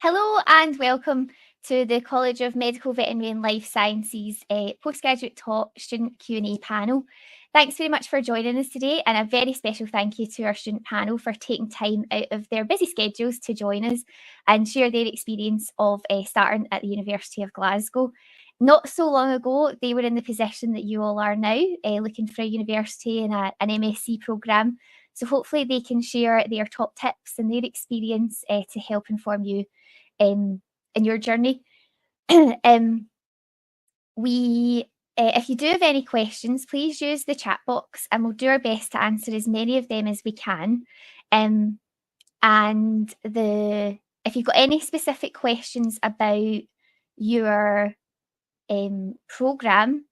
Hello and welcome to the College of Medical, Veterinary and Life Sciences Postgraduate Talk Student Q&A panel. Thanks very much for joining us today, and a very special thank you to our student panel for taking time out of their busy schedules to join us and share their experience of starting at the University of Glasgow. Not so long ago, they were in the position that you all are now, looking for a university and an MSc programme. So hopefully they can share their top tips and their experience to help inform you in your journey. If you do have any questions, please use the chat box and we'll do our best to answer as many of them as we can. If you've got any specific questions about your programme,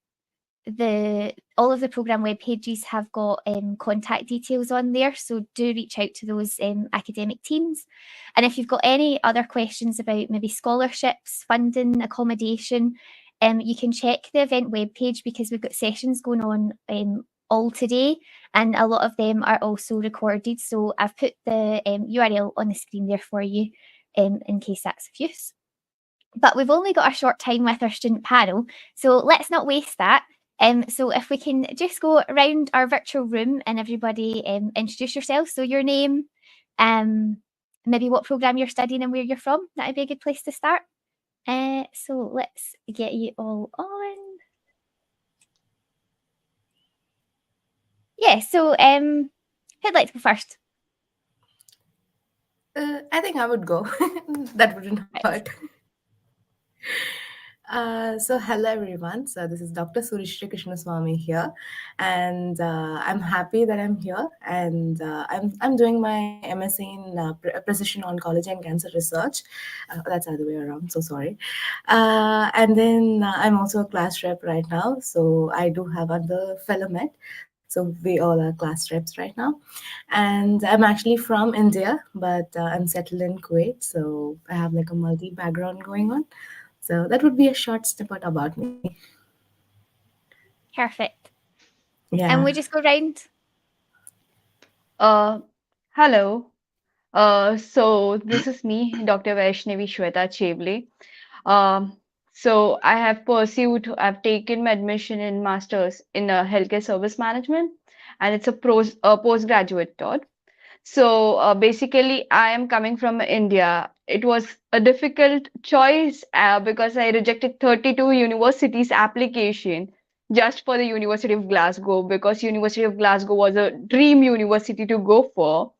all of the programme web pages have got contact details on there, so do reach out to those academic teams. And if you've got any other questions about maybe scholarships, funding, accommodation, you can check the event web page because we've got sessions going on all today, and a lot of them are also recorded. So I've put the URL on the screen there for you in case that's of use. But we've only got a short time with our student panel, so let's not waste that. So if we can just go around our virtual room and everybody introduce yourself. So your name, maybe what programme you're studying and where you're from. That would be a good place to start. So let's get you all on. Yeah, so who'd like to go first? I think I would go. That wouldn't hurt. So hello everyone. So this is Dr. Surishri Krishnaswamy here, and I'm happy that I'm here. And I'm doing my MSc in Precision Oncology and Cancer Research. That's the other way around. So sorry. And then I'm also a class rep right now. So I do have other fellow med. So we all are class reps right now. And I'm actually from India, but I'm settled in Kuwait. So I have like a multi background going on. So that would be a short snippet about me. Perfect. Yeah. And we just go round. Hello. So this is me, Dr. Vaishnavi Shweta Chevle. So I've taken my admission in Masters in Healthcare Service Management, and it's a postgraduate thought. So basically, I am coming from India. It was a difficult choice because I rejected 32 universities application just for the University of Glasgow because University of Glasgow was a dream university to go for.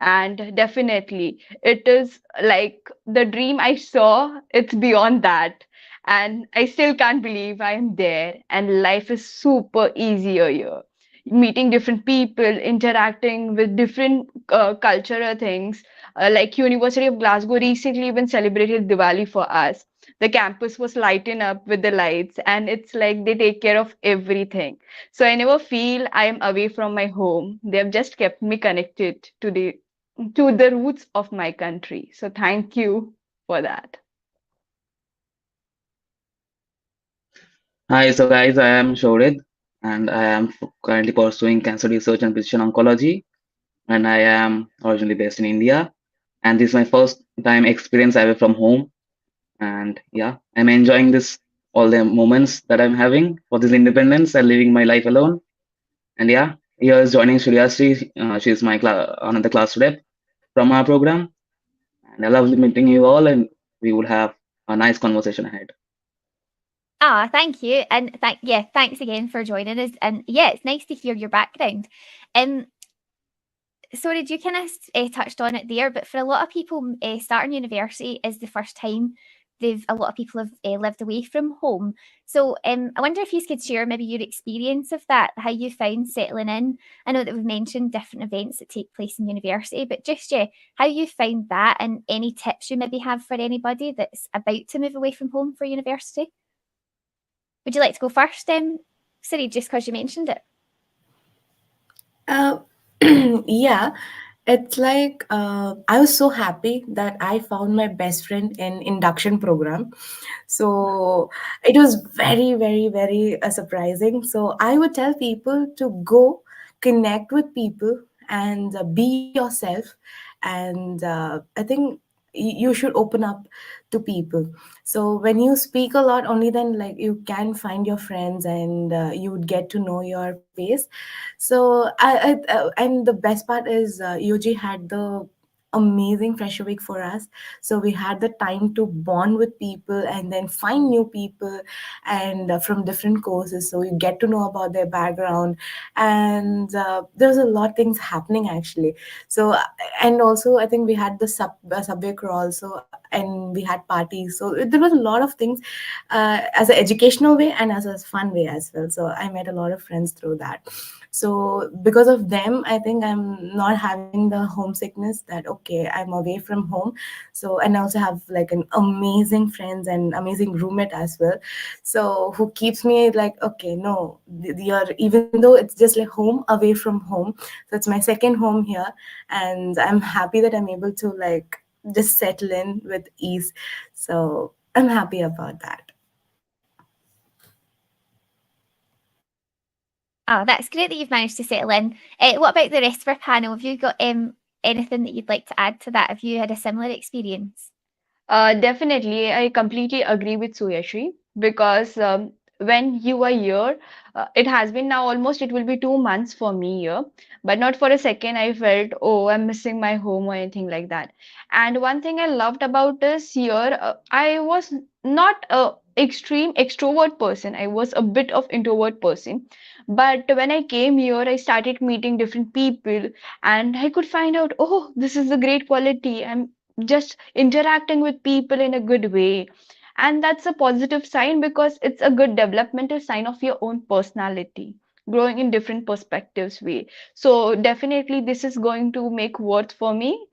And definitely, it is like the dream I saw, it's beyond that. And I still can't believe I am there. And life is super easier here. Meeting different people, interacting with different cultural things. Like University of Glasgow recently even celebrated Diwali for us. The campus was lighting up with the lights, and it's like they take care of everything. So I never feel I am away from my home. They have just kept me connected to the roots of my country. So thank you for that. Hi, so guys, I am Shorid and I am currently pursuing cancer research and precision oncology. And I am originally based in India. And this is my first time experience away from home. And yeah, I'm enjoying all the moments that I'm having for this independence and living my life alone. And yeah, here is joining Shriyasri. She's my another class rep from our program. And I love meeting you all, and we will have a nice conversation ahead. Thank you. And thanks again for joining us. And yeah, it's nice to hear your background. Sorry, you kind of touched on it there, but for a lot of people, starting university is the first time a lot of people have lived away from home. So I wonder if you could share maybe your experience of that, how you found settling in. I know that we've mentioned different events that take place in university, but just how you found that and any tips you maybe have for anybody that's about to move away from home for university. Would you like to go first, Siri, just because you mentioned it? Yeah, it's like I was so happy that I found my best friend in induction program. So it was very, very, very surprising. So I would tell people to go connect with people and be yourself. And I think you should open up to people. So when you speak a lot, only then like you can find your friends, and you would get to know your pace. So and the best part is UG had the amazing fresher week for us. So we had the time to bond with people and then find new people, and from different courses, so you get to know about their background. And there's a lot of things happening actually. So and also I think we had the subway crawl, so and we had parties, so there was a lot of things as an educational way and as a fun way as well. So I met a lot of friends through that. So because of them, I think I'm not having the homesickness that okay, I'm away from home. So and I also have like an amazing friends and amazing roommate as well, so who keeps me like okay, no, you're, even though it's just like home away from home, so it's my second home here. And I'm happy that I'm able to like just settle in with ease. So I'm happy about that. Oh, that's great that you've managed to settle in. What about the rest of our panel? Have you got anything that you'd like to add to that? Have you had a similar experience? Definitely, I completely agree with Suyashri because when you are here, it has been now almost, it will be 2 months for me here, but not for a second I felt, oh, I'm missing my home or anything like that. And one thing I loved about this here, I was not a extreme extrovert person. I was a bit of introvert person. But when I came here, I started meeting different people and I could find out, oh, this is a great quality. I'm just interacting with people in a good way, and that's a positive sign because it's a good developmental sign of your own personality, growing in different perspectives way. So definitely this is going to make worth for me.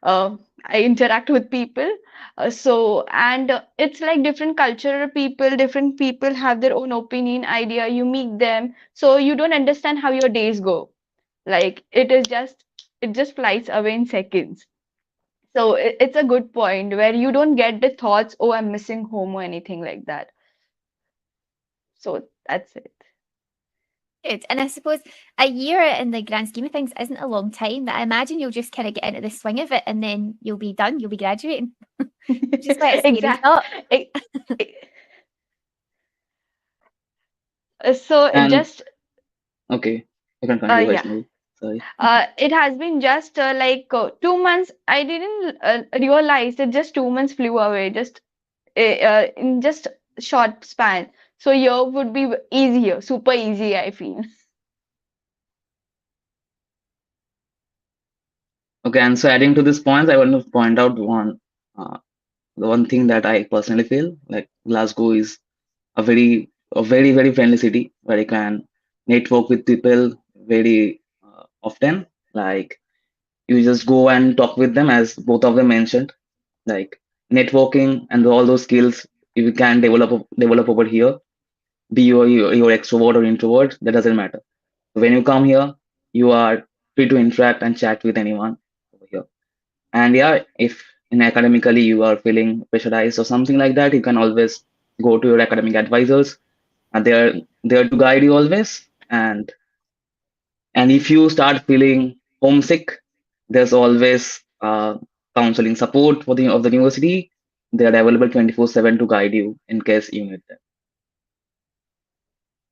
uh, I interact with people, it's like different cultural people, different people have their own opinion, idea, you meet them, so you don't understand how your days go. Like it just flies away in seconds. So it's a good point where you don't get the thoughts, oh, I'm missing home or anything like that. So that's it. Good. And I suppose a year in the grand scheme of things isn't a long time, but I imagine you'll just kind of get into the swing of it and then you'll be done, you'll be graduating, which is quite a scary thought. Exactly. So it And just, okay, you can continue, yeah. Vaishnavi. Sorry. It has been just 2 months. I didn't realize that just 2 months flew away, just in just short span. So year would be easier, super easy, I feel. Okay, and so adding to this points, I want to point out uh, the one thing that I personally feel like Glasgow is a very friendly city where you can network with people very often. Like you just go and talk with them, as both of them mentioned. Like networking and all those skills you can develop over here. Be your extrovert or introvert, that doesn't matter. When you come here, you are free to interact and chat with anyone over here. And yeah, if in academically you are feeling pressurized or something like that, you can always go to your academic advisors, and they're there to guide you always. And if you start feeling homesick, there's always counseling support for the university. They are available 24/7 to guide you in case you need them.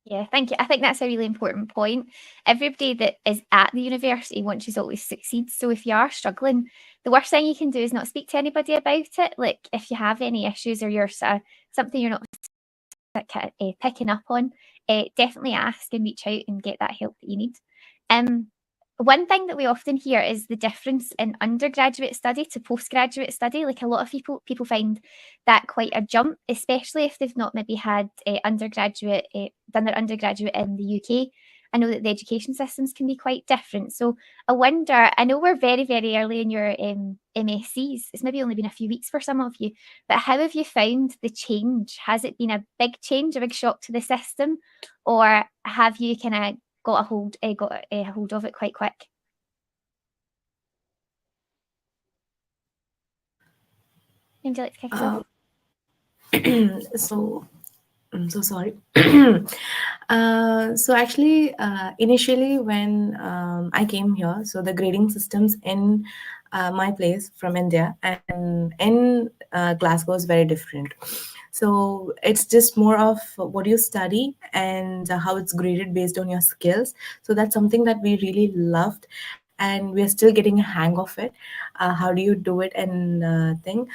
Yeah, thank you. I think that's a really important point. Everybody that is at the university wants you to always succeed. So if you are struggling, the worst thing you can do is not speak to anybody about it. Like if you have any issues or you're something you're not picking up on, definitely ask and reach out and get that help that you need. Um, one thing that we often hear is the difference in undergraduate study to postgraduate study. Like a lot of people find that quite a jump, especially if they've not maybe had undergraduate done their undergraduate in the UK. I know that the education systems can be quite different. So I wonder, I know we're very early in your MSCs. It's maybe only been a few weeks for some of you, but how have you found the change? Has it been a big change, a big shock to the system, or have you kind of got a hold of it quite quick? Would you like to kick us off? So I'm so sorry. So actually, initially when I came here, so the grading systems in my place from India and in Glasgow is very different. So it's just more of what you study and how it's graded based on your skills. So that's something that we really loved, and we are still getting a hang of it. How do you do it and thing.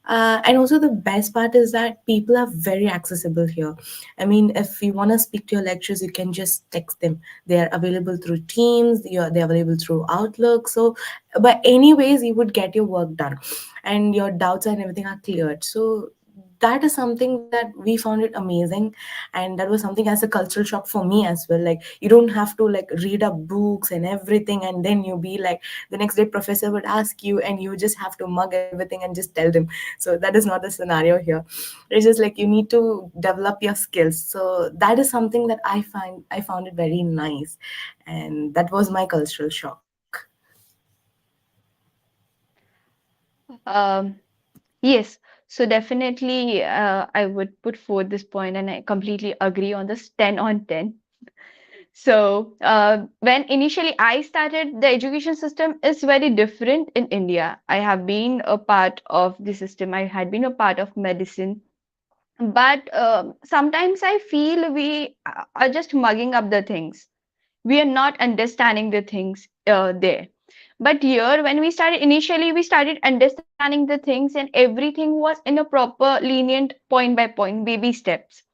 And also the best part is that people are very accessible here. I mean, if you want to speak to your lecturers, you can just text them. They are available through Teams. They're available through Outlook. So, but anyways, you would get your work done, and your doubts and everything are cleared. So that is something that we found it amazing, and that was something as a cultural shock for me as well. Like, you don't have to like read up books and everything, and then you be like, the next day professor would ask you and you just have to mug everything and just tell them. So that is not the scenario here. It's just like you need to develop your skills. So that is something that I found it very nice, and that was my cultural shock. Um, yes, so definitely I would put forth this point, and I completely agree on this 10 on 10. So, when initially I started, the education system is very different in India. I have been a part of the system, I had been a part of medicine, but sometimes I feel we are just mugging up the things. We are not understanding the things there. But here, when we started initially, we started understanding the things, and everything was in a proper, lenient, point by point, baby steps.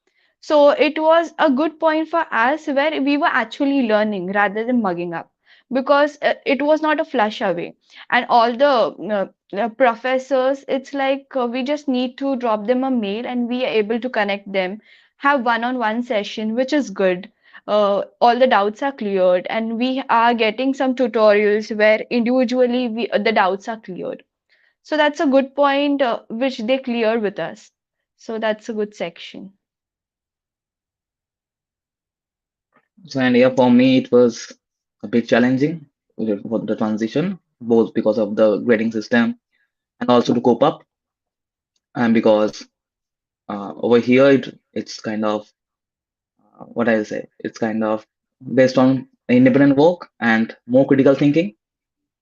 So it was a good point for us where we were actually learning rather than mugging up, because it was not a flush away. And all the professors, it's like we just need to drop them a mail and we are able to connect them, have one-on-one session, which is good. All the doubts are cleared, and we are getting some tutorials where individually the doubts are cleared. So that's a good point, which they clear with us. So that's a good section. So, and yeah, for me, it was a bit challenging for the transition, both because of the grading system and also to cope up, and because over here it's kind of what I'll say, it's kind of based on independent work and more critical thinking.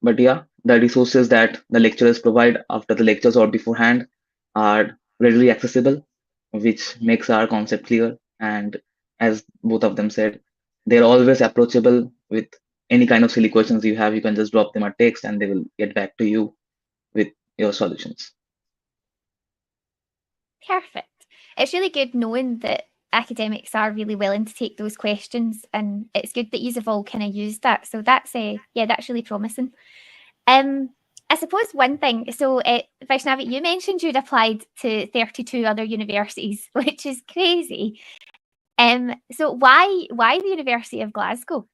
But yeah, the resources that the lecturers provide after the lectures or beforehand are readily accessible, which makes our concept clear. And as both of them said, they're always approachable with any kind of silly questions you have. You can just drop them a text and they will get back to you with your solutions. Perfect. It's really good knowing that academics are really willing to take those questions, and it's good that you've all kind of used that. So that's yeah, that's really promising. I suppose one thing, so Vaishnavi, you mentioned you'd applied to 32 other universities, which is crazy. So why the University of Glasgow?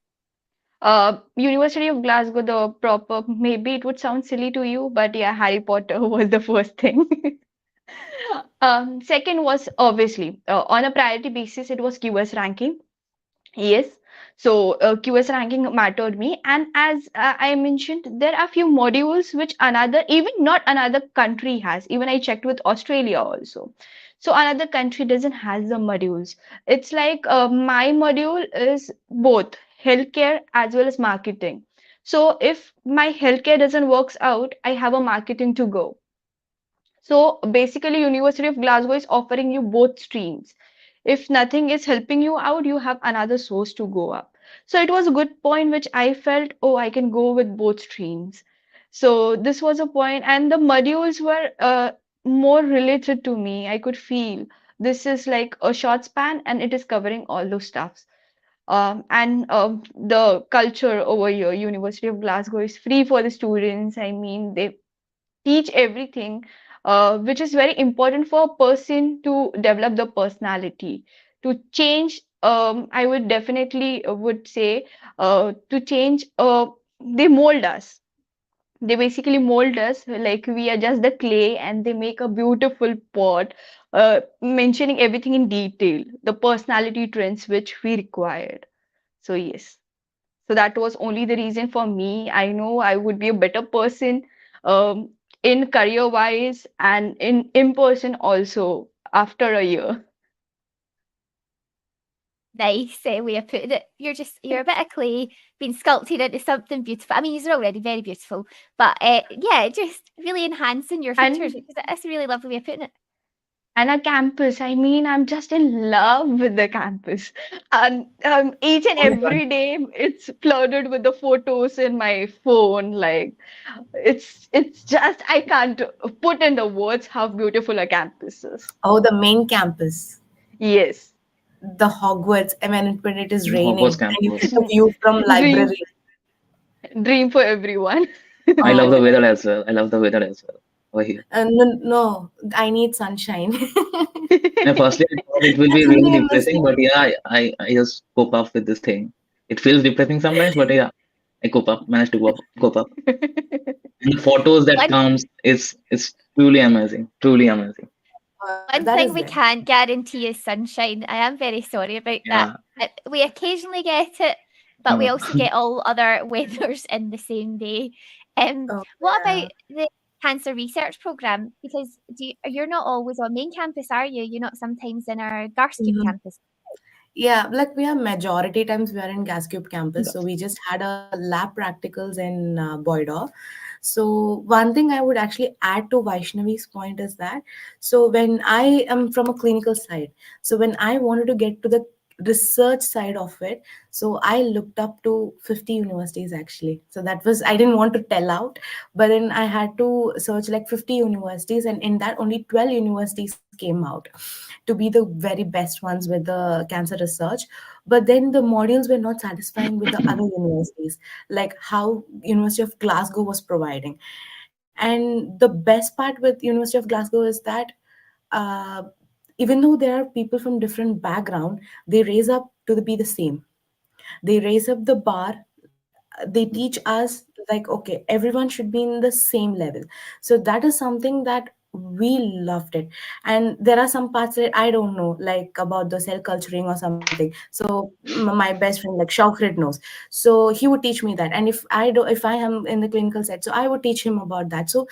University of Glasgow, the proper, maybe it would sound silly to you, but yeah, Harry Potter was the first thing. Second was obviously on a priority basis, it was QS ranking. Yes, so QS ranking mattered me, and as I mentioned, there are few modules which another, even not another country has. Even I checked with Australia also. So another country doesn't has the modules. It's like my module is both healthcare as well as marketing. So if my healthcare doesn't works out, I have a marketing to go. So basically, University of Glasgow is offering you both streams. If nothing is helping you out, you have another source to go up. So it was a good point which I felt, oh, I can go with both streams. So this was a point, and the modules were more related to me. I could feel this is like a short span and it is covering all those stuffs. And the culture over here, University of Glasgow is free for the students. I mean, they teach everything, which is very important for a person to develop the personality, to change. I would definitely would say to change. They mold us. They basically mold us like we are just the clay, and they make a beautiful pot, mentioning everything in detail, the personality trends which we required. So yes. So that was only the reason for me. I know I would be a better person um, in career-wise and in person also after a year. nice way of putting it. You're a bit of clay being sculpted into something beautiful. I mean, you're already very beautiful, but yeah, just really enhancing your features, And because that's a really lovely way of putting it. and a campus. I mean, I'm just in love with the campus. And each and Oh my God. every day, it's flooded with the photos in my phone. Like, it's just I can't put in the words how beautiful a campus is. Oh, the main campus, Yes, the Hogwarts. I mean, when it is raining Hogwarts and you get campus. the view from dream library. dream for everyone. I love the Oh, weather as well. I love the weather as well over here. no, no, I need sunshine. And firstly, I thought it will That's be something really I'm depressing, missing. but yeah, I just cope up with this thing. It feels depressing sometimes, but yeah, I cope up, manage to cope up. And the photos that One comes is truly amazing, truly amazing. That one is thing there. we can't guarantee is sunshine. I am very sorry about that. Yeah. We occasionally get it, but we Uh, also get all other weathers in the same day. Oh, What about yeah. the cancer research program? Because you're not always on main campus, are you? You're not sometimes in our Garscube Mhm. campus. Yeah, like we are majority times we are in Gascube campus. So that's we just had a lab practicals in Boyda. So one thing I would actually add to Vaishnavi's point is that, so when I am from a clinical side, so when I wanted to get to the research side of it, so I looked up to 50 universities actually. So that was, I didn't want to tell out, but then I had to search like 50 universities, and in that only 12 universities came out to be the very best ones with the cancer research. But then the modules were not satisfying with the other universities, like how University of Glasgow was providing. And the best part with University of Glasgow is that, uh, even though there are people from different background, they raise up to be the same. They raise up the bar. They teach us like, okay, everyone should be in the same level. So that is something that we loved it. And there are some parts that I don't know, like about the cell culturing or something. So my best friend, like Shaukrit, knows. So he would teach me that. And if I am in the clinical side, so I would teach him about that. So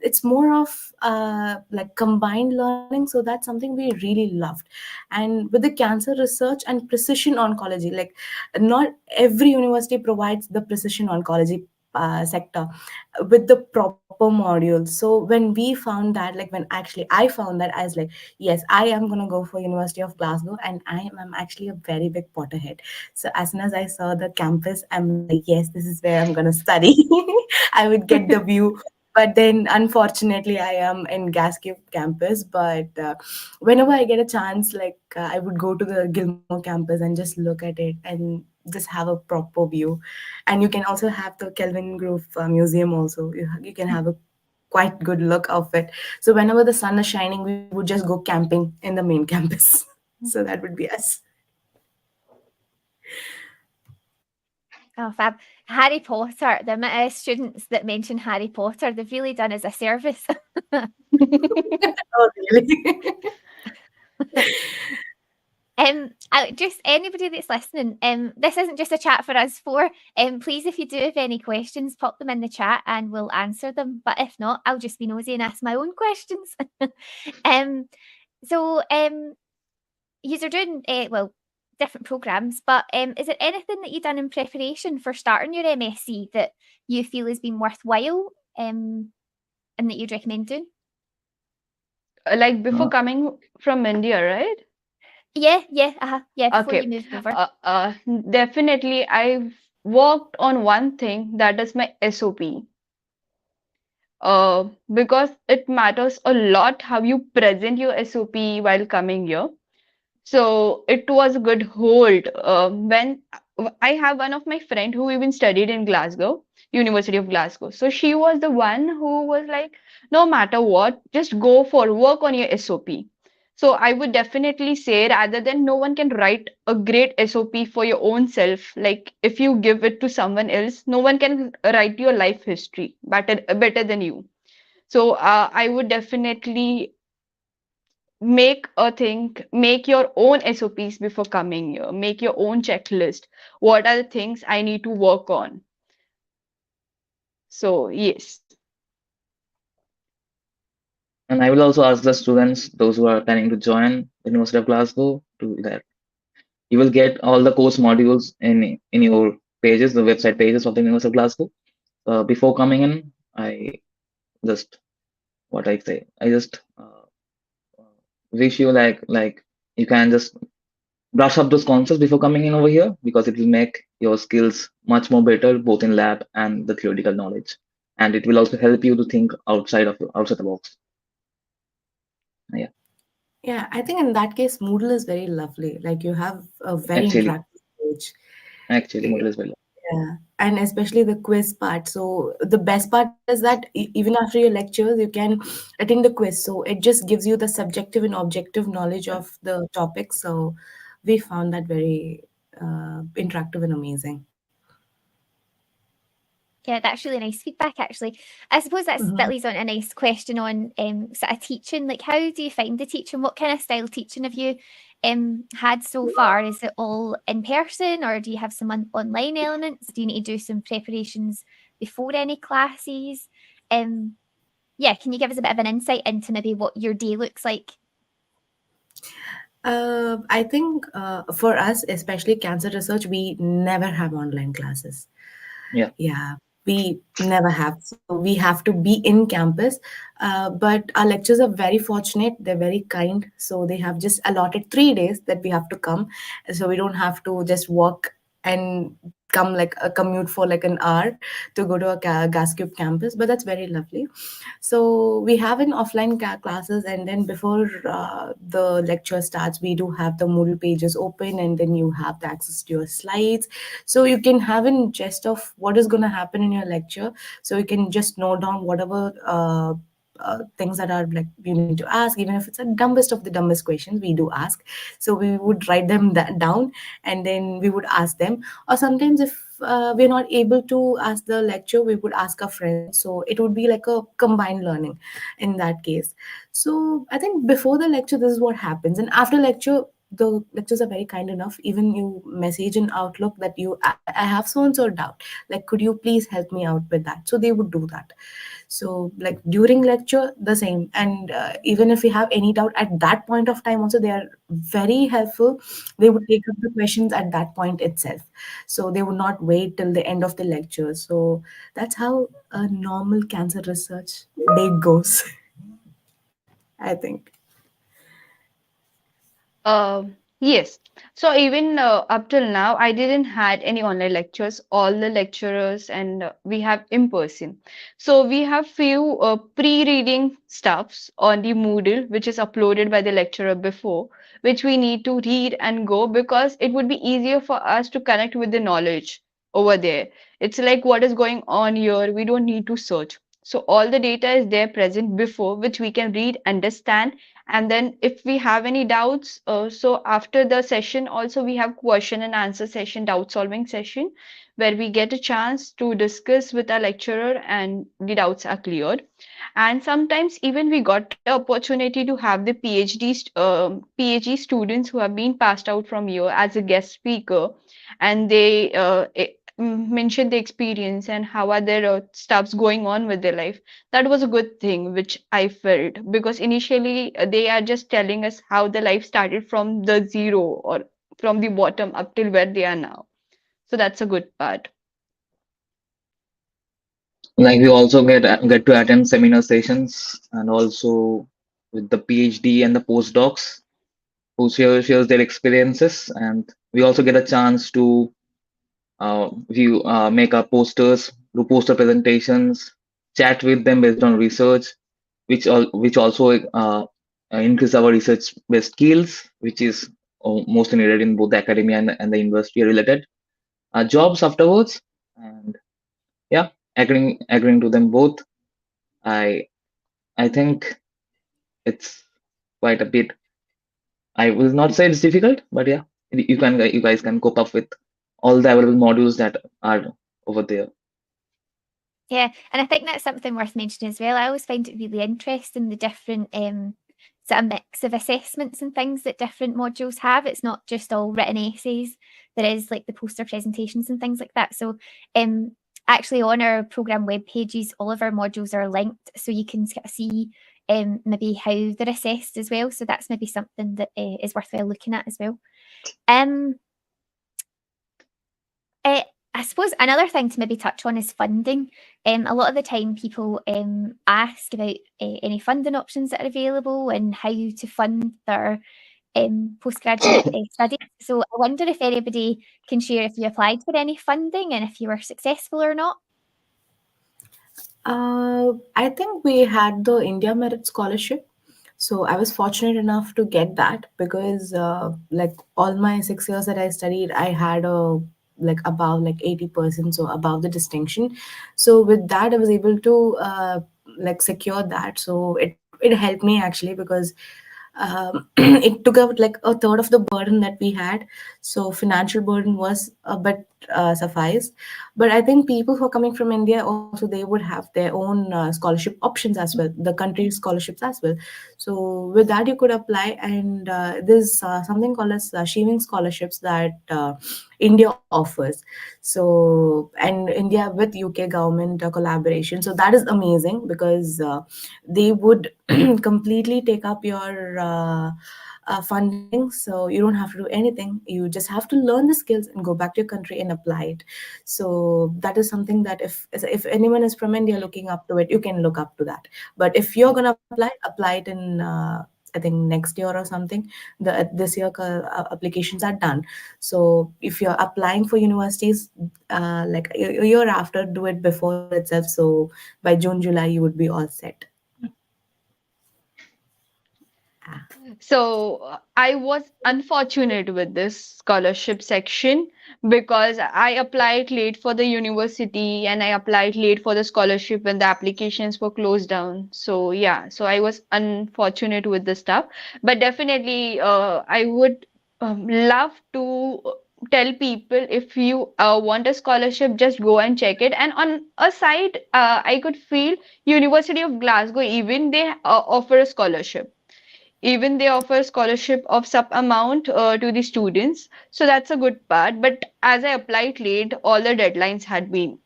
it's more of like combined learning. So that's something we really loved. And with the cancer research and precision oncology, like not every university provides the precision oncology sector with the proper modules. So when we found that, like when actually I found that, I was like, yes, I am going to go for University of Glasgow, and I'm actually a very big Potterhead. So as soon as I saw the campus, I'm like, yes, this is where I'm going to study. I would get the view. But then unfortunately I am in Gascue campus. But whenever I get a chance, like I would go to the Gilmore campus and just look at it and just have a proper view. And you can also have the Kelvin Grove Museum also. You can have a quite good look of it. So whenever the sun is shining, we would just go camping in the main campus. So that would be us. Oh, fab. Harry Potter, the amount of students that mention Harry Potter, they've really done us a service. Oh, really? Just anybody that's listening, this isn't just a chat for us four. Please, if you do have any questions, pop them in the chat and we'll answer them. But if not, I'll just be nosy and ask my own questions. um, so you're doing well, different programs, but is there anything that you've done in preparation for starting your MSc that you feel has been worthwhile, and that you'd recommend doing? Like before uh, coming from India, right? Yeah, before you Okay. moved over. Uh, uh, Definitely, I've worked on one thing that is my SOP. Because it matters a lot how you present your SOP while coming here. So it was a good hold. When I have one of my friend who even studied in Glasgow, University of Glasgow. So she was the one who was like, no matter what, just go for work on your SOP. So I would definitely say rather than no one can write a great SOP for your own self, like if you give it to someone else, no one can write your life history better than you. So I would definitely make your own SOPs before coming here, make your own checklist. What are the things I need to work on? So, yes. and I will also ask the students, those who are planning to join the University of Glasgow, to that. You will get all the course modules in your pages, the website pages of the Universal Classroom. Before coming in, I just what I say, I just wish you like you can just brush up those concepts before coming in over here because it will make your skills much more better both in lab and the theoretical knowledge, and it will also help you to think outside the box. Yeah, Yeah, I think in that case, Moodle is very lovely. Like you have a very actually, interactive page. Moodle is very Yeah, and especially the quiz part. So the best part is that even after your lectures, you can attend the quiz. So it just gives you the subjective and objective knowledge of the topic. So we found that very interactive and amazing. Yeah, that's really nice feedback, actually. I suppose that Mhm. leads on a nice question on sort of teaching. Like, how do you find the teaching? What kind of style teaching have you had so far? Is it all in person, or do you have some online elements? Do you need to do some preparations before any classes? Yeah, can you give us a bit of an insight into maybe what your day looks like? I think for us, especially cancer research, we never have online classes. yeah. Yeah, we never have. So we have to be in campus. But our lectures are very fortunate. They're very kind. So they have just allotted 3 days that we have to come. So we don't have to just walk and come like a commute for like an hour to go to a gas cube campus. But that's very lovely. So we have in offline classes, and then before the lecture starts, we do have the Moodle pages open, and then you have the access to your slides, so you can have a gist of what is going to happen in your lecture. So you can just note down whatever things that are like you need to ask, even if it's the dumbest of the dumbest questions we do ask. So we would write them down, and then we would ask them. Or sometimes if we're not able to ask the lecture, we would ask our friends. So it would be like a combined learning in that case. So I think before the lecture, this is what happens, and after lecture, the lectures are very kind enough. Even you message in Outlook that I have so and so doubt, like could you please help me out with that, so they would do that. So like during lecture the same, and even if we have any doubt at that point of time also, they are very helpful. They would take up the questions at that point itself, so they would not wait till the end of the lecture. So that's how a normal cancer research day goes. I think. Yes. So even up till now, I didn't had any online lectures. All the lecturers and we have in person. So we have few pre-reading stuffs on the Moodle, which is uploaded by the lecturer before, which we need to read and go because it would be easier for us to connect with the knowledge over there. It's like what is going on here. We don't need to search. So all the data is there present before, which we can read, understand, and then if we have any doubts, so after the session also we have question and answer session, doubt solving session, where we get a chance to discuss with our lecturer and the doubts are cleared. And sometimes even we got the opportunity to have the PhD students who have been passed out from here as a guest speaker, and they mention the experience and how are their stuffs going on with their life. That was a good thing which I felt, because initially they are just telling us how the life started from the zero or from the bottom up till where they are now. So that's a good part. Like we also get to attend seminar sessions and also with the PhD and the postdocs who shares their experiences, and we also get a chance to view make our posters, do poster presentations, chat with them based on research, which also increase our research based skills, which is mostly needed in both the academia and the industry related jobs afterwards. And yeah, agreeing to them both. I I think it's quite a bit. I will not say it's difficult, but yeah, you guys can cope up with all the available modules that are over there. Yeah, and I think that's something worth mentioning as well. I always find it really interesting, the different sort of mix of assessments and things that different modules have. It's not just all written essays. There is like the poster presentations and things like that. So actually on our programme web pages, all of our modules are linked, so you can see maybe how they're assessed as well. So that's maybe something that is worthwhile looking at as well. Um, eh, I suppose another thing to maybe touch on is funding. A lot of the time people ask about any funding options that are available and how to fund their postgraduate studies. So I wonder if anybody can share if you applied for any funding and if you were successful or not. I think we had the India Merit Scholarship. So I was fortunate enough to get that because like all my 6 years that I studied, I had a like above like 80%, so above the distinction. So with that, I was able to like secure that. So it helped me actually because it took out like a third of the burden that we had. So financial burden was a bit suffice. But I think people who are coming from India also, they would have their own scholarship options as well, the country's scholarships as well. So with that you could apply, and there's something called as Shiving scholarships that India offers. So, and India with UK government collaboration, so that is amazing because they would completely take up your funding, so you don't have to do anything. You just have to learn the skills and go back to your country and apply it. So that is something that if anyone is from India looking up to it, you can look up to that. But if you're going to apply it in I think next year or something. This year applications are done. So if you're applying for universities like a year after, do it before itself, so by June July you would be all set. So I was unfortunate with this scholarship section because I applied late for the university and I applied late for the scholarship when the applications were closed down. So yeah, so I was unfortunate with the stuff. But definitely, I would love to tell people if you want a scholarship, just go and check it. And on a side, I could feel University of Glasgow, even they offer a scholarship, even they offer scholarship of some amount to the students, so that's a good part. But as I applied late, all the deadlines had been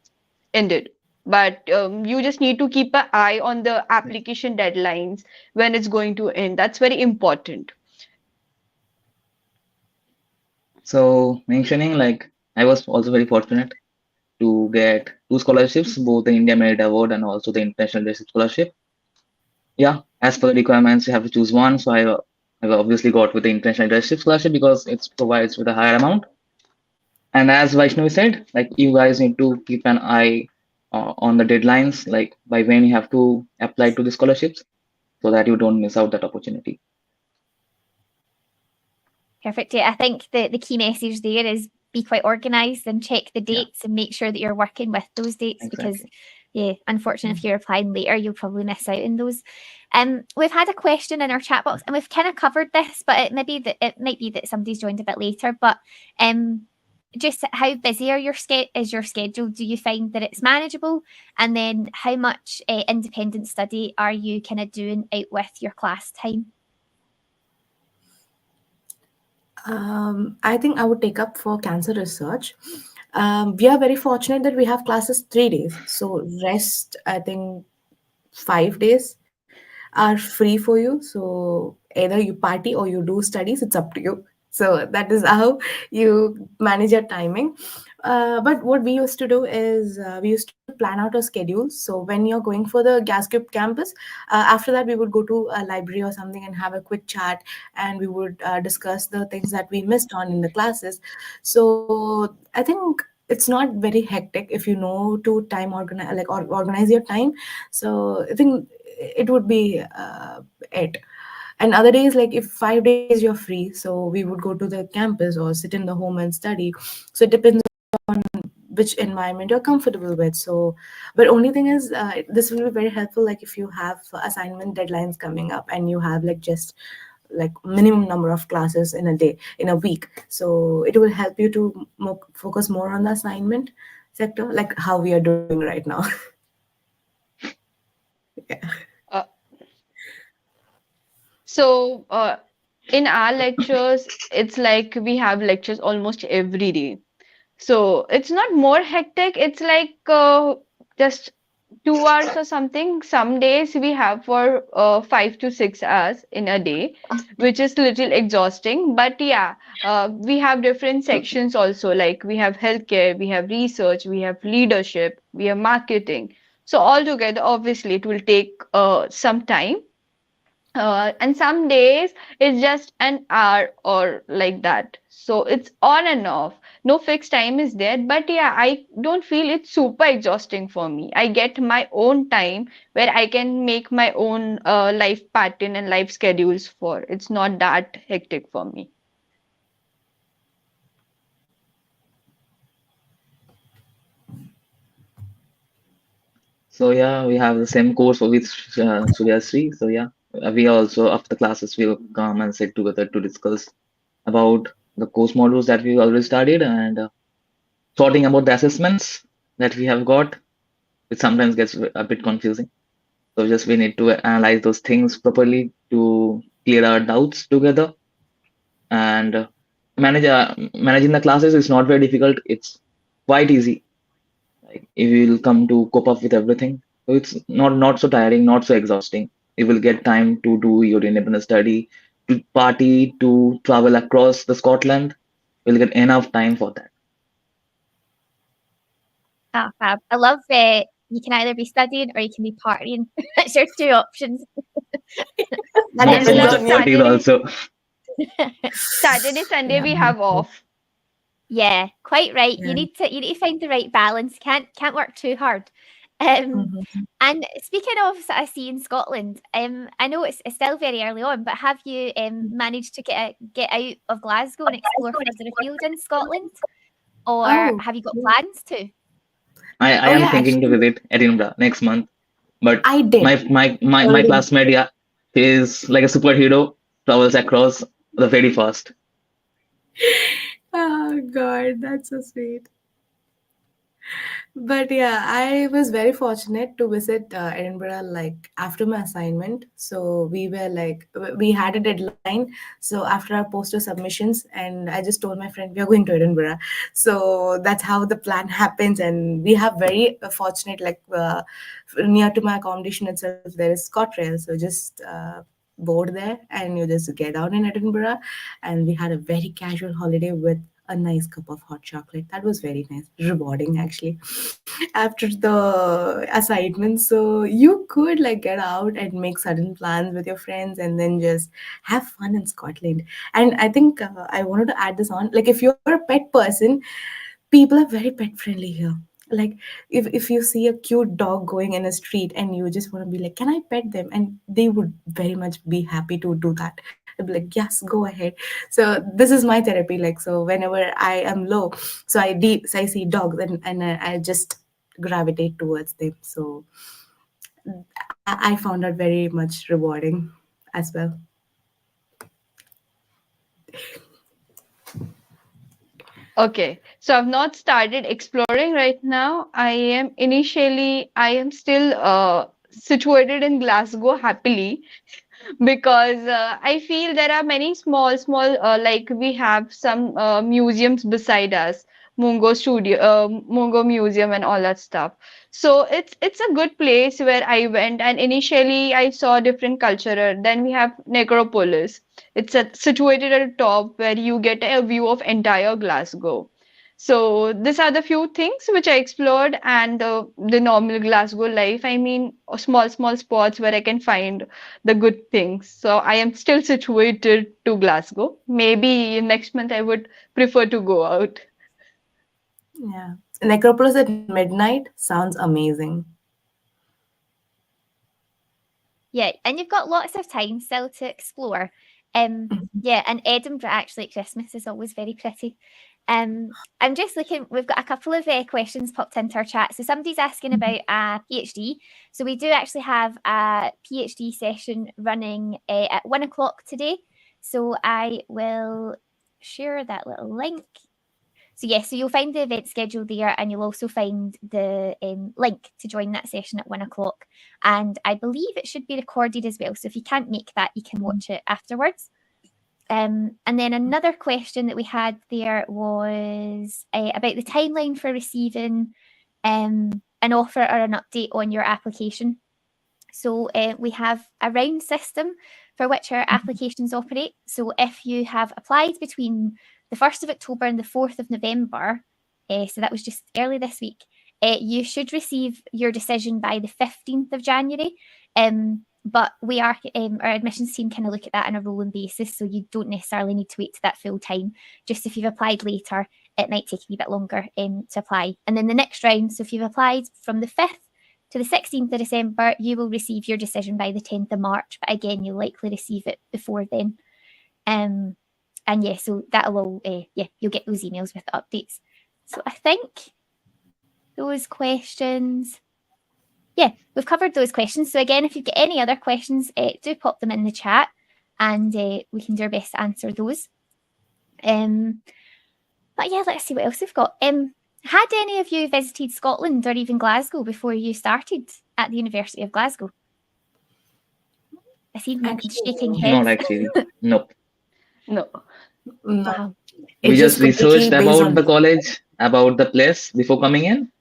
ended. But you just need to keep an eye on the application deadlines when it's going to end. That's very important. So mentioning like I was also very fortunate to get two scholarships, both the India Merit Award and also the International Leadership Scholarship. Yeah, as per the requirements, you have to choose one. So I've obviously got with the International Leadership Scholarship because it provides with a higher amount. And as Vaishnavi said, like you guys need to keep an eye on the deadlines, like by when you have to apply to the scholarships, so that you don't miss out that opportunity. Perfect. Yeah, I think the key message there is be quite organised and check the dates and make sure that you're working with those dates because, yeah, unfortunately, if you're applying later, you'll probably miss out on those. We've had a question in our chat box and we've kind of covered this, but it might be that somebody's joined a bit later. But just how busy are is your schedule? Do you find that it's manageable? And then how much independent study are you kind of doing out with your class time? I think I would take up for cancer research. We are very fortunate that we have classes 3 days. So rest, I think 5 days are free for you. So either you party or you do studies, it's up to you. So that is how you manage your timing. But what we used to do is we used to plan out a schedule. So when you're going for the Gascube campus, after that we would go to a library or something and have a quick chat, and we would discuss the things that we missed on in the classes. So I think it's not very hectic if you know to time organize like organize your time. So I think it would be it. And other days, like if 5 days you're free, so we would go to the campus or sit in the home and study. So it depends on which environment you're comfortable with. So but only thing is this will be very helpful like if you have assignment deadlines coming up and you have like just like minimum number of classes in a day, in a week. So it will help you to focus more on the assignment sector, like how we are doing right now. Yeah. uh, so in our lectures, it's like we have lectures almost every day. So it's not more hectic. It's like just 2 hours or something. Some days we have for 5 to 6 hours in a day, which is little exhausting. But yeah, we have different sections also. Like we have healthcare, we have research, we have leadership, we have marketing. So altogether, obviously, it will take some time. And some days it's just an hour or like that. So it's on and off. No fixed time is there. But yeah, I don't feel it's super exhausting for me. I get my own time where I can make my own life pattern and life schedules for. It's not that hectic for me. So yeah, we have the same course with Suryasri. So yeah, we also after classes we'll come and sit together to discuss about the course modules that we already studied and sorting about the assessments that we have got, which sometimes gets a bit confusing. So just we need to analyze those things properly to clear our doubts together and managing the classes is not very difficult. It's quite easy. Like if you will come to cope up with everything, so it's not so tiring, not so exhausting. You will get time to do your independent study, to party, to travel across the Scotland. You'll get enough time for that. Ah, fab. I love you can either be studying or you can be partying. It's your two options. That And depends Most plus of on you. parties Saturday, also. Saturday, Sunday Yeah. we have off. Yeah, quite right. Yeah. You need to find the right balance. Can't work too hard. Um, Mhm. and speaking of sort of seeing Scotland, I know it's still very early on, but have you managed to get out of Glasgow and explore further afield in Scotland, or Oh, have you got cool. plans to? I Oh am yeah, thinking to actually, visit Edinburgh next month, but I did my already. classmate, yeah, he is like a superhero, travels across the very fast. Oh God, that's so sweet. But yeah, I was very fortunate to visit Edinburgh like after my assignment. So we were like, we had a deadline. So after our poster submissions, and I just told my friend, we are going to Edinburgh. So that's how the plan happens. And we have very fortunate, like near to my accommodation itself, there is ScotRail. So just board there and you just get down in Edinburgh. And we had a very casual holiday with a nice cup of hot chocolate. That was very nice, rewarding actually. After the assignment, so you could like get out and make sudden plans with your friends and then just have fun in Scotland. And I think I wanted to add this on. Like, if you're a pet person, people are very pet friendly here. Like if you see a cute dog going in a street and you just want to be like, can I pet them, and they would very much be happy to do that. They'd be like, yes, go ahead. So this is my therapy. Like, so whenever I am low, so I see dogs, and I just gravitate towards them. So I found that very much rewarding as well. Okay, so I've not started exploring right now. I am still situated in Glasgow happily because I feel there are many small, like we have some museums beside us, Mungo Museum and all that stuff. So it's a good place where I went, and initially I saw different culture. Then we have Necropolis. It's situated at the top where you get a view of entire Glasgow. So these are the few things which I explored, and the normal Glasgow life. I mean, small spots where I can find the good things. So I am still situated to Glasgow. Maybe next month I would prefer to go out. Yeah, Necropolis at midnight sounds amazing. Yeah, and you've got lots of time still to explore. Yeah, and Edinburgh actually at Christmas is always very pretty. I'm just looking, we've got a couple of questions popped into our chat. So somebody's asking about a PhD. So we do actually have a PhD session running at 1 o'clock today. So I will share that little link. So yes, so you'll find the event schedule there, and you'll also find the link to join that session at 1 o'clock. And I believe it should be recorded as well. So if you can't make that, you can watch it afterwards. And then another question that we had there was about the timeline for receiving a an offer or an update on your application. So we have a round system for which our applications operate. So if you have applied between the 1st of October and the 4th of November, so that was just early this week, you should receive your decision by the 15th of January. But we are, our admissions team kind of look at that on a rolling basis, so you don't necessarily need to wait to that full time. Just if you've applied later, it might take a wee bit longer to apply. And then the next round, so if you've applied from the 5th to the 16th of December, you will receive your decision by the 10th of March, but again, you'll likely receive it before then. And yeah, so that'll all, you'll get those emails with the updates. So I think those questions, we've covered those questions. So again, if you've got any other questions, do pop them in the chat and we can do our best to answer those. But yeah, let's see what else we've got. Had any of you visited Scotland or even Glasgow before you started at the University of Glasgow? I see them shaking heads. Not actually. Nope. No. No. Wow. We It's just completely researched based about on the college, about the place before coming in.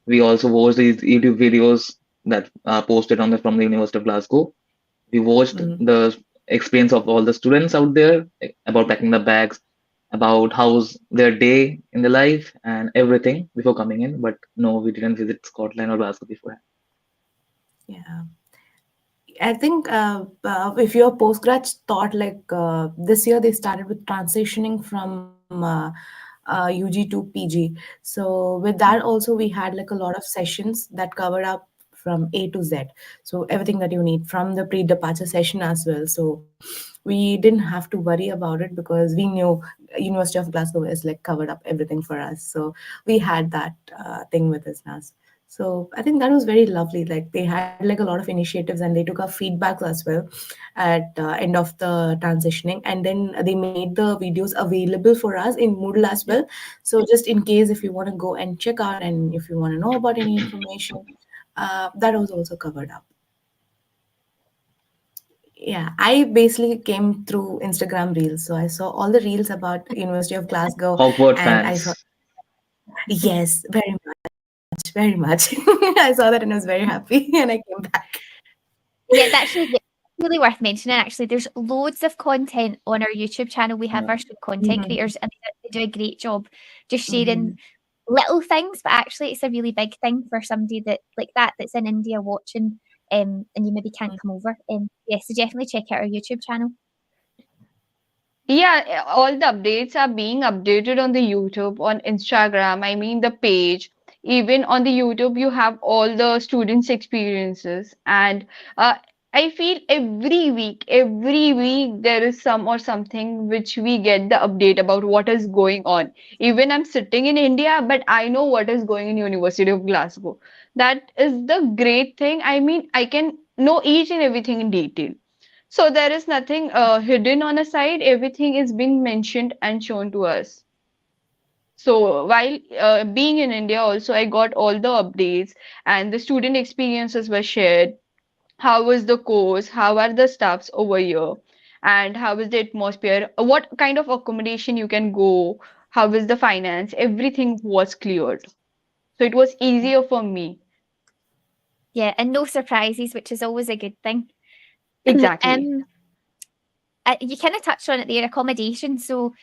We also watched these YouTube videos that are posted on from the University of Glasgow. We watched the experience of all the students out there about packing the bags, about how's their day in the life and everything before coming in. But no, we didn't visit Scotland or Glasgow beforehand. Yeah. I think if your postgrads thought like this year they started with transitioning from UG to PG. So with that also we had like a lot of sessions that covered up from A to Z. So everything that you need from the pre-departure session as well. So we didn't have to worry about it because we knew University of Glasgow is like covered up everything for us. So we had that thing with us now. So I think that was very lovely. Like they had like a lot of initiatives and they took our feedbacks as well at end of the transitioning, and then they made the videos available for us in Moodle as well. So just in case if you want to go and check out and if you want to know about any information, that was also covered up. Yeah, I basically came through Instagram Reels. So I saw all the reels about University of Glasgow Hogwarts and I saw, fans. yes, very much, very much. I saw that and I was very happy and I came back. Yeah, that's really worth mentioning. Actually, there's loads of content on our YouTube channel. We have our content creators and they do a great job just sharing little things, but actually it's a really big thing for somebody that like that's in India watching and you maybe can't come over. Yeah, so definitely check out our YouTube channel. Yeah, all the updates are being updated on the YouTube, on Instagram, I mean the page. Even on the YouTube, you have all the students' experiences. And I feel every week, there is some or something which we get the update about what is going on. Even I'm sitting in India, but I know what is going in University of Glasgow. That is the great thing. I mean, I can know each and everything in detail. So there is nothing hidden on a side. Everything is being mentioned and shown to us. So while being in India, also I got all the updates and the student experiences were shared. How was the course? How are the staffs over here? And how is the atmosphere? What kind of accommodation you can go? How is the finance? Everything was cleared. So it was easier for me. Yeah, and no surprises, which is always a good thing. Exactly. You kind of touched on it there, accommodation. So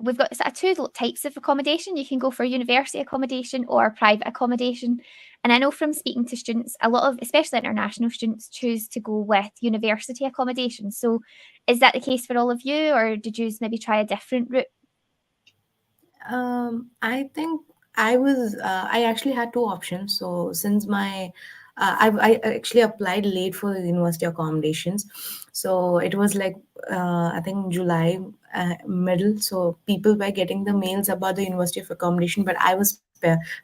we've got sort of two types of accommodation. You can go for university accommodation or private accommodation. And I know from speaking to students, a lot of, especially international students, choose to go with university accommodation. So is that the case for all of you, or did you maybe try a different route? I think I actually had two options. So since I actually applied late for the university accommodations. So it was like, I think July middle. So people were getting the mails about the university of accommodation, but I was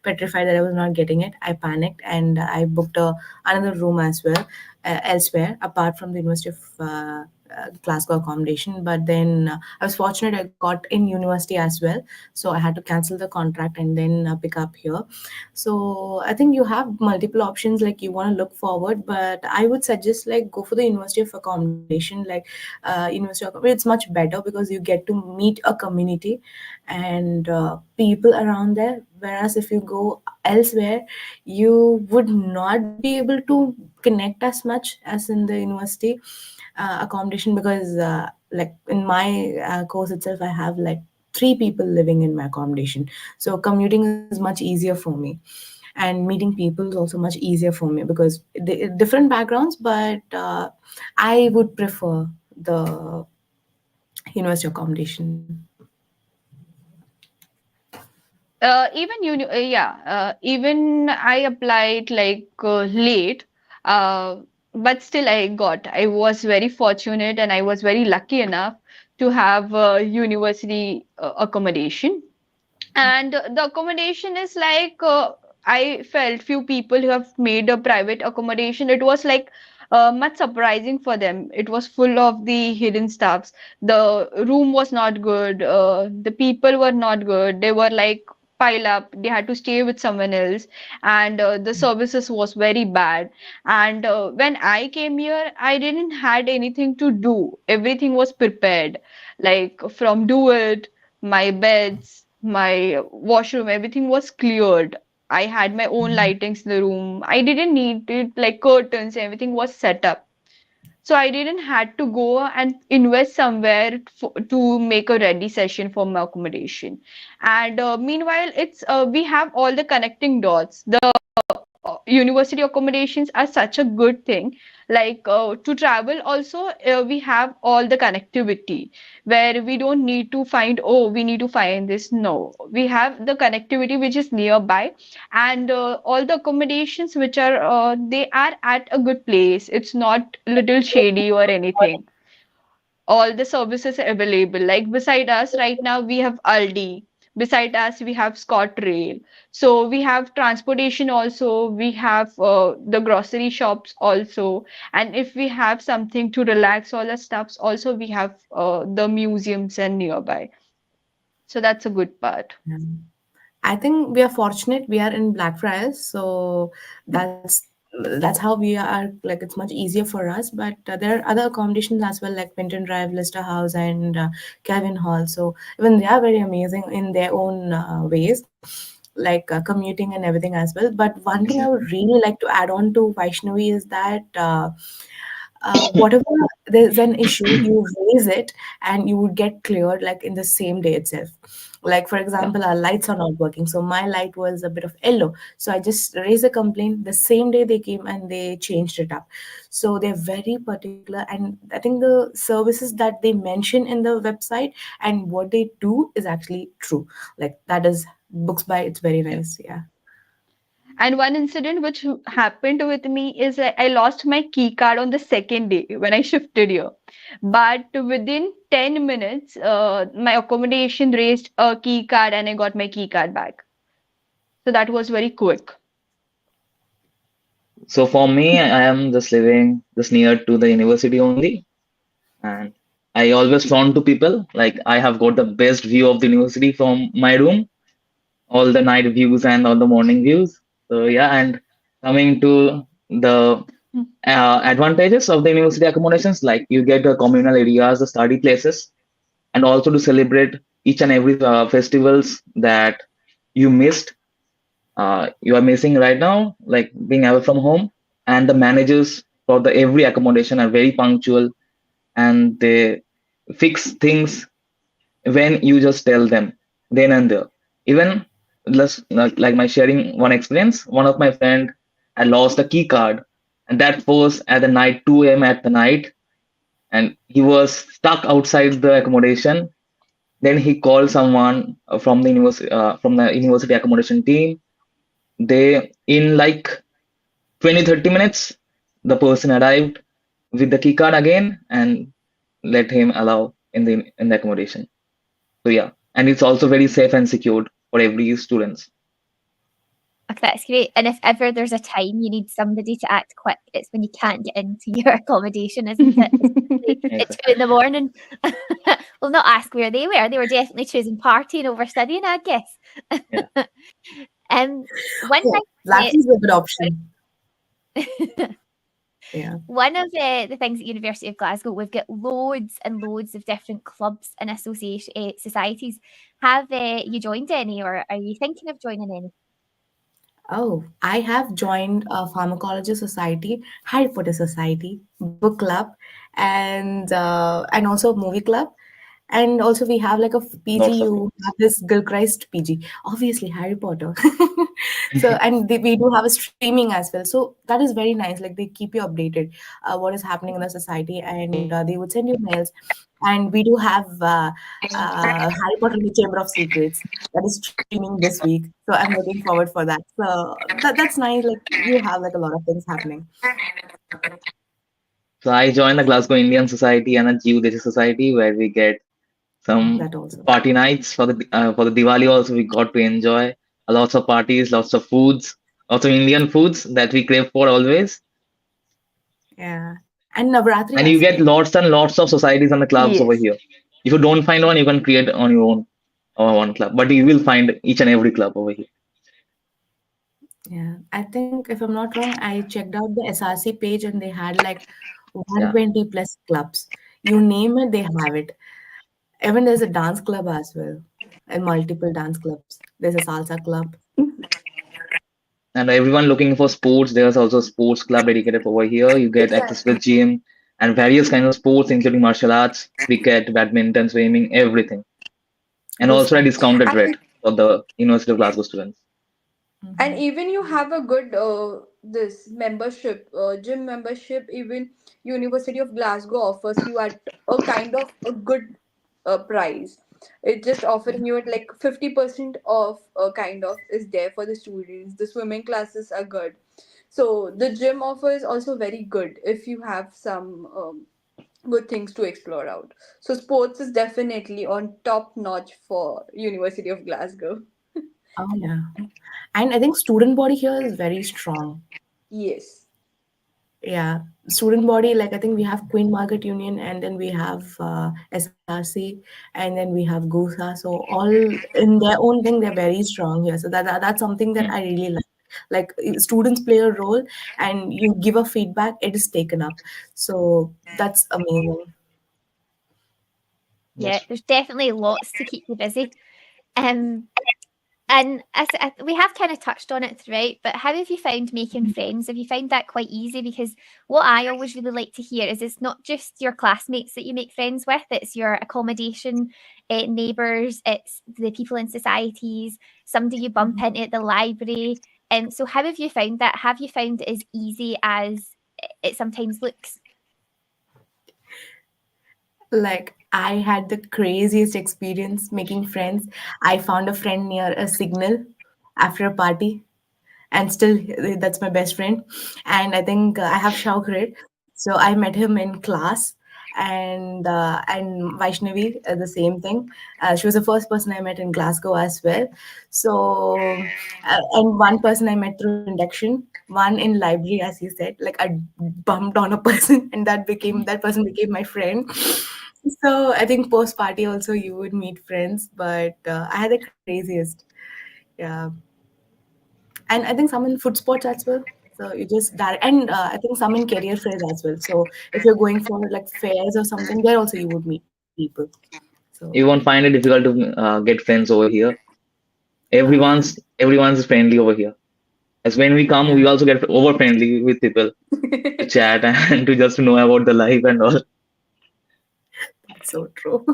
petrified that I was not getting it. I panicked and I booked another room as well, elsewhere apart from the University of Glasgow accommodation, but then I was fortunate I got in university as well, so I had to cancel the contract and then pick up here. So I think you have multiple options, like you want to look forward, but I would suggest like go for the University of Accommodation. Like it's much better because you get to meet a community and people around there, whereas if you go elsewhere you would not be able to connect as much as in the university accommodation, because like in my course itself I have like three people living in my accommodation, so commuting is much easier for me, and meeting people is also much easier for me because different backgrounds, but I would prefer the university accommodation. Even I applied like late, uh, but still I was very fortunate and I was very lucky enough to have university accommodation. And the accommodation is like I felt few people who have made a private accommodation. It was like much surprising for them. It was full of the hidden stuffs. The room was not good. The people were not good. They were like pile up. They had to stay with someone else, and the services was very bad. And when I came here, I didn't had anything to do. Everything was prepared, like from do it, my beds, my washroom, everything was cleared. I had my own lightings in the room. I didn't need it like curtains, everything was set up. So I didn't had to go and invest somewhere to make a ready session for my accommodation. And meanwhile, it's we have all the connecting dots. The university accommodations are such a good thing. Like to travel also, we have all the connectivity where we don't need to find, oh, we need to find this. No, we have the connectivity which is nearby, and all the accommodations which are they are at a good place. It's not little shady or anything. All the services are available. Like beside us right now, we have Aldi. Beside us, we have ScotRail. So we have transportation also. We have the grocery shops also. And if we have something to relax, all the stuffs also, we have the museums and nearby. So that's a good part. Yeah. I think we are fortunate. We are in Blackfriars, so that's how we are. Like it's much easier for us. But there are other accommodations as well, like Pinton Drive, Lister House, and Kevin Hall. So even they are very amazing in their own ways, like commuting and everything as well. But one thing I would really like to add on to Vaishnavi is that. Whatever there's an issue, you raise it and you would get cleared like in the same day itself. Like for Yeah. example, our lights are not working, so my light was a bit of yellow, so I just raised a complaint the same day they came and they changed it up. So they're very particular, and I think the services that they mention in the website and what they do is actually true. Like that is books by, it's very Yeah. nice. Yeah. And one incident which happened with me is like I lost my key card on the second day when I shifted here. But within 10 minutes, my accommodation raised a key card and I got my key card back. So that was very quick. So for me, I am just living just near to the university only, and I always flaunt to people like I have got the best view of the university from my room, all the night views and all the morning views. So yeah, and coming to the advantages of the university accommodations, like you get the communal areas, the study places, and also to celebrate each and every festivals that you missed, you are missing right now, like being away from home. And the managers for the every accommodation are very punctual, and they fix things when you just tell them then and there. Even like my sharing one experience, one of my friend had lost a key card, and that was at the night 2 a.m. at the night, and he was stuck outside the accommodation. Then he called someone from the university accommodation team. They in like 20-30 minutes, the person arrived with the key card again and let him allow in the accommodation. So yeah, and it's also very safe and secured for every students. Okay, that's great. And if ever there's a time you need somebody to act quick, it's when you can't get into your accommodation, isn't it? It's Exactly. 2 in the morning. We'll not ask where they were. They were definitely choosing partying over studying, I guess. Yeah. Um, one Oh, that thing is a good option. Yeah. one of the things at University of Glasgow, we've got loads and loads of different clubs and association societies. Have you joined any, or are you thinking of joining any? Oh, I have joined a pharmacology society, Harry Potter society, book club, and also movie club. And also we have like a PG, Lots of you have this Gilchrist PG, obviously Harry Potter. So and we do have a streaming as well. So that is very nice. Like they keep you updated what is happening in the society, and they would send you mails. And we do have Harry Potter and the Chamber of Secrets that is streaming this week. So I'm looking forward for that. So that's nice. Like you have like a lot of things happening. So I joined the Glasgow Indian Society and a Geodesy Society where we get some That also. party nights for the Diwali. Also, we got to enjoy lots of parties, lots of foods, lots of Indian foods that we crave for always. Yeah. And Navratri And you as get well. lots and lots of societies and the clubs over Yes. here. If you don't find one, you can create on your own one club. But you will find each and every club over here. Yeah, I think if I'm not wrong, I checked out the SRC page and they had like Yeah. 120 plus clubs. You name it, they have it. Even there's a dance club as well, and multiple dance clubs. There's a salsa club. And everyone looking for sports, there's also a sports club dedicated over here. You get access to the Exactly. gym and various kinds of sports, including martial arts, cricket, badminton, swimming, everything. And Go also a sports. discounted And rate for the University of Glasgow students. and Hmm. even you have a good this membership, gym membership. Even University of Glasgow offers you at a kind of a good price. It just offering you at like 50% off, kind of is there for the students. The swimming classes are good, so the gym offer is also very good if you have some good things to explore out. So sports is definitely on top notch for University of Glasgow. Oh yeah. And I think student body here is very strong. Yes. Yeah, student body, like I think we have Queen Margaret Union, and then we have SRC, and then we have GUSA. So all in their own thing, they're very strong here. So that's something that Hmm. I really like. Like students play a role, and you give a feedback, it is taken up. So that's amazing. Yeah, Yes. there's definitely lots to keep you busy. Um, and we have kind of touched on it throughout, but how have you found making friends? Have you found that quite easy? Because what I always really like to hear is it's not just your classmates that you make friends with, it's your accommodation, neighbours, it's the people in societies, somebody you bump into at the library. So how have you found that? Have you found it as easy as it sometimes looks? Like I had the craziest experience making friends. I found a friend near a signal after a party, and still that's my best friend. And I think I have Shaukrit, so I met him in class. And Vaishnavi, the same thing. She was the first person I met in Glasgow as well. So and one person I met through induction, one in library, as you said. Like I bumped on a person, and that person became my friend. So I think post party also you would meet friends, but I had the craziest. Yeah, and I think some in food sports as well. So you just direct, and I think some in career fairs as well. So if you're going for like fairs or something, there also you would meet people. So You won't find it difficult to get friends over here. yeah, Everyone's friendly over here. As when we come, yeah, we also get over friendly with people to chat and to just know about the life and all. that's so true.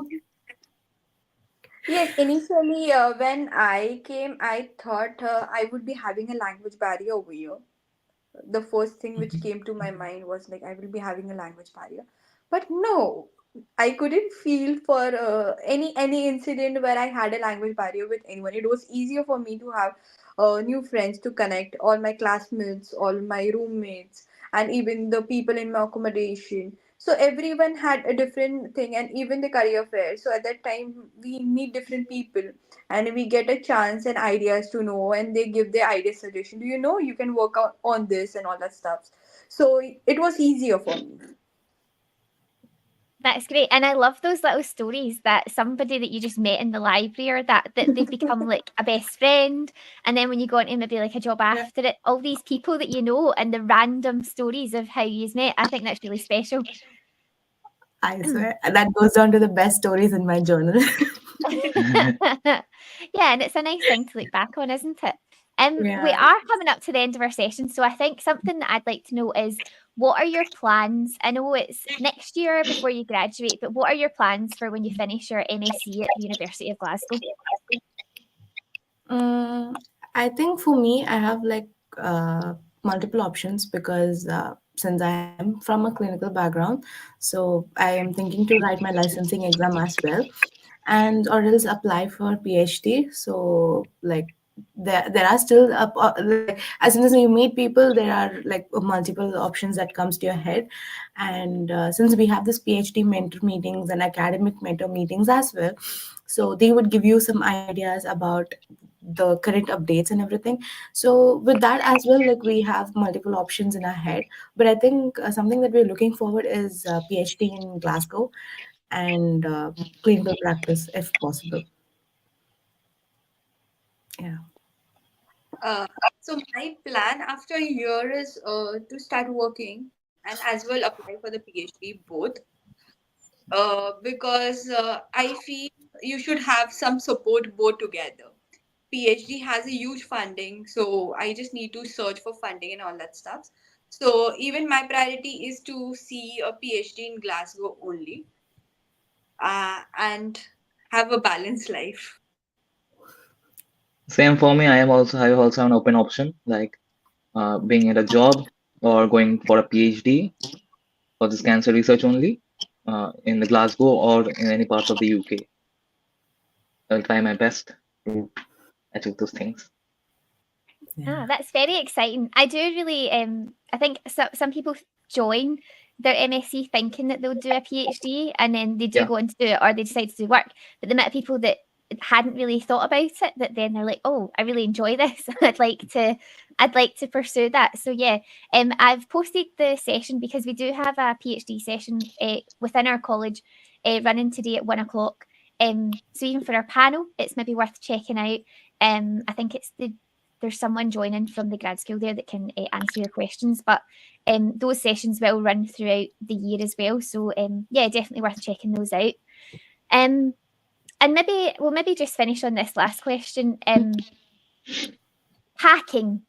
Yes, initially, when I came, I thought I would be having a language barrier over here. The first thing which came to my mind was like, I will be having a language barrier. But no, I couldn't feel for any incident where I had a language barrier with anyone. It was easier for me to have new friends to connect, all my classmates, all my roommates, and even the people in my accommodation. So everyone had a different thing, and even the career fair. So at that time, we meet different people, and we get a chance and ideas to know, and they give their idea suggestion. Do you know you can work on this and all that stuff? So it was easier for me. That's great, and I love those little stories that somebody that you just met in the library or that they've become like a best friend, and then when you go into maybe like a job Yeah. after it, all these people that you know and the random stories of how you've met, I think that's really special. I swear that goes down to the best stories in my journal. Yeah, and it's a nice thing to look back on, isn't it? We Yeah. are coming up to the end of our session, so I think something that I'd like to know is what are your plans? I know it's next year before you graduate, but what are your plans for when you finish your MSc at the University of Glasgow? Mm, I think for me, I have like multiple options because since I am from a clinical background, so I am thinking to write my licensing exam as well, and or else apply for PhD. So like there are still like as soon as you meet people, there are like multiple options that comes to your head, and since we have this PhD mentor meetings and academic mentor meetings as well, so they would give you some ideas about the current updates and everything. So with that as well, like we have multiple options in our head, but I think something that we're looking forward is PhD in Glasgow and clinical practice if possible. Yeah. Uh, so my plan after a year is to start working and as well apply for the PhD both. Because I feel you should have some support both together. PhD has a huge funding, so I just need to search for funding and all that stuff. So even my priority is to see a PhD in Glasgow only, and have a balanced life. Same for me. I also have an open option like being at a job or going for a PhD for this cancer research only in the Glasgow or in any parts of the UK. I'll try my best to achieve those things. Ah, Yeah. that's very exciting. I do really, I think some people join their MSc thinking that they'll do a PhD and then they do Yeah, go on to do it or they decide to do work. But the amount of people that hadn't really thought about it, that then they're like, oh, I really enjoy this. I'd like to pursue that. So yeah, I've posted the session because we do have a PhD session within our college running today at 1 o'clock. So even for our panel, it's maybe worth checking out. I think there's someone joining from the grad school there that can answer your questions. But those sessions will run throughout the year as well. So yeah, definitely worth checking those out. Um, and maybe we'll maybe just finish on this last question. Packing.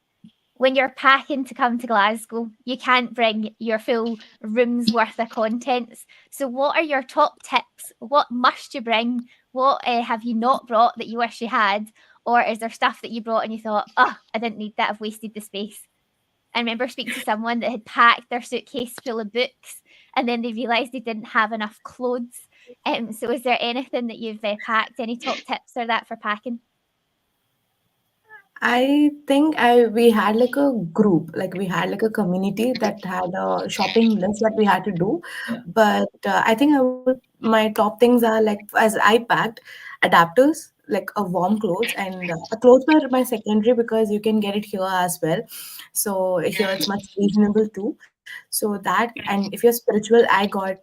When you're packing to come to Glasgow, you can't bring your full room's worth of contents. So, what are your top tips? What must you bring? What have you not brought that you wish you had? Or is there stuff that you brought and you thought, oh, I didn't need that, I've wasted the space? I remember speaking to someone that had packed their suitcase full of books and then they realised they didn't have enough clothes. So, is there anything that you've packed? Any top tips or that for packing? I think I we had like a group, like we had like a community that had a shopping list that we had to do. yeah. But I think I would my top things are like as I packed adapters, like a warm clothes, and clothes were my secondary because you can get it here as well. So here it's much reasonable too. So that, and if you're spiritual, I got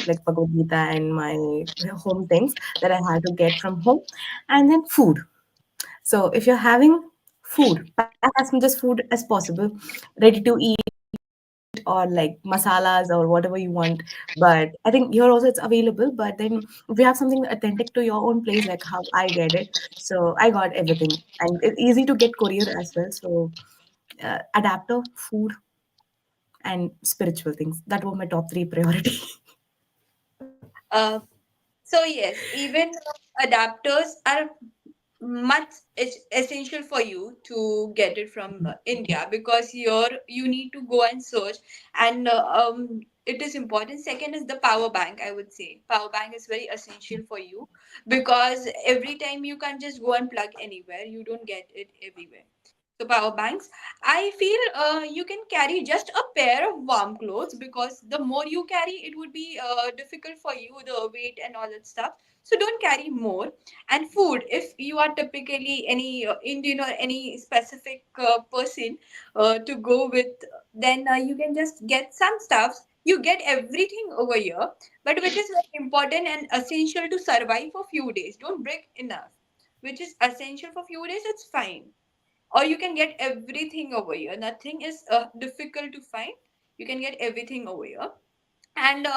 like Bhagavad Gita and my home things that I had to get from home, and then food. So if you're having food, pack as much as food as possible, ready to eat or like masalas or whatever you want. But I think here also it's available. But then if you have something authentic to your own place, like how I get it, so I got everything, and it's easy to get courier as well. So adapter, food, and spiritual things. That were my top three priority. Uh, so yes, even adapters are much essential for you to get it from India, because here you need to go and search, and it is important. Second is the power bank. I would say power bank is very essential for you, because every time you can't just go and plug anywhere. You don't get it everywhere. the power banks. I feel you can carry just a pair of warm clothes, because the more you carry, it would be difficult for you, the weight and all that stuff. So don't carry more. And food, if you are typically any Indian or any specific person to go with, then you can just get some stuffs. You get everything over here, but which is very important and essential to survive for few days. Don't break enough. Which is essential for few days, it's fine. Or you can get everything over here. Nothing is difficult to find. You can get everything over here. And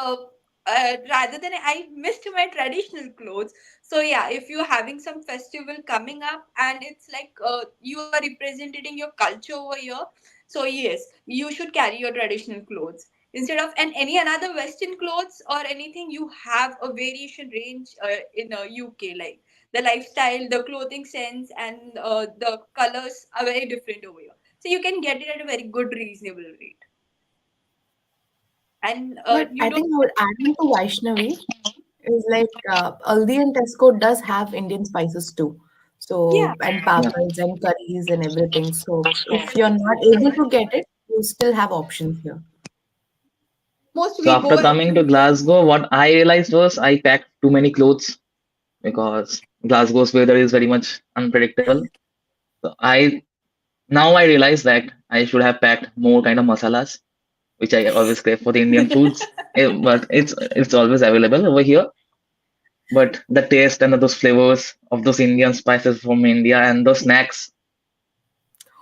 rather than, I missed my traditional clothes. So yeah, if you're having some festival coming up and it's like you are representing your culture over here, so yes, you should carry your traditional clothes instead of and any another western clothes or anything. You have a variation range in UK, like the lifestyle, the clothing sense, and the colors are very different over here, so you can get it at a very good reasonable rate. And But you I don't. think I would add on to Vaishnavi is like Aldi and Tesco does have Indian spices too. Yeah, So, and Yeah. papads and curries and everything. So, if you're not able to get it, you still have options here. most So we after go coming to every. Glasgow, what I realized was I packed too many clothes because Glasgow's weather is very much unpredictable. So I realize that I should have packed more kind of masalas, which I always crave for the Indian foods. But it's always available over here. But the taste and those flavors of those Indian spices from India and those snacks,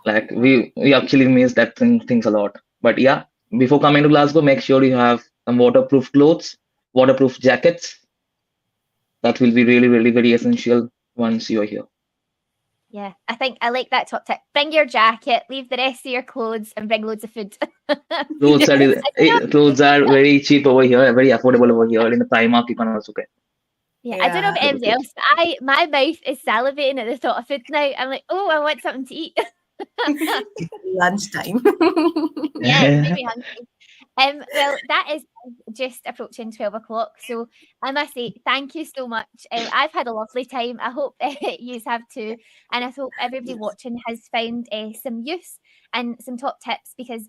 like we actually miss things a lot. But yeah, before coming to Glasgow, make sure you have some waterproof clothes, waterproof jackets. That will be really, really very essential once you are here. Yeah, I think I like that top tip. Bring your jacket, leave the rest of your clothes, and bring loads of food. Clothes are I don't know. clothes are very cheap over here, very affordable over here. In the Primark, you can also get Yeah, I don't know Yeah, about affordable anybody clothes. else, but my mouth is salivating at the thought of food now. I'm like, oh, I want something to eat. lunchtime. Yeah, it's made me hungry. Well, that is just approaching 12 o'clock. So I must say, thank you so much. I've had a lovely time. I hope you have too. And I hope everybody Yes. watching has found some use and some top tips, because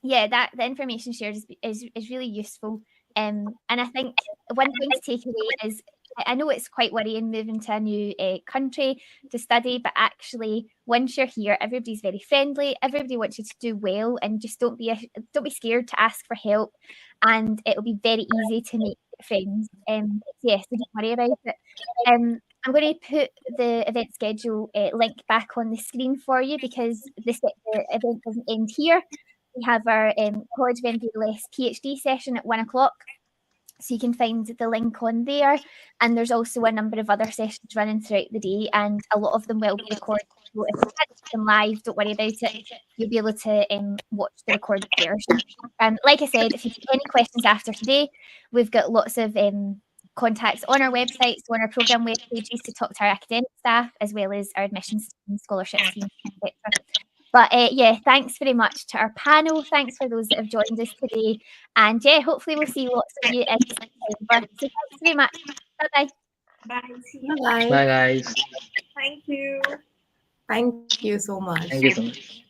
yeah, that the information shared is really useful. And I think one thing to take away is, I know it's quite worrying moving to a new country to study, but actually once you're here, everybody's very friendly. Everybody wants you to do well, and just don't be scared to ask for help, and it'll be very easy to make friends. Yes, so don't worry about it. I'm going to put the event schedule link back on the screen for you, because the event doesn't end here. We have our College of MVLS PhD session at 1 o'clock. So you can find the link on there. And there's also a number of other sessions running throughout the day, and a lot of them will be recorded. So if you can't see them live, don't worry about it. You'll be able to watch the recorded version. Like I said, if you have any questions after today, we've got lots of contacts on our website, so on our programme web pages, to talk to our academic staff, as well as our admissions team, scholarships team, etc. But yeah, thanks very much to our panel. Thanks for those that have joined us today. And yeah, hopefully we'll see lots of you in September. So thanks very much. Bye-bye. Bye. See Bye you. bye. Bye, guys. Thank you. Thank you so much. Thank you so much.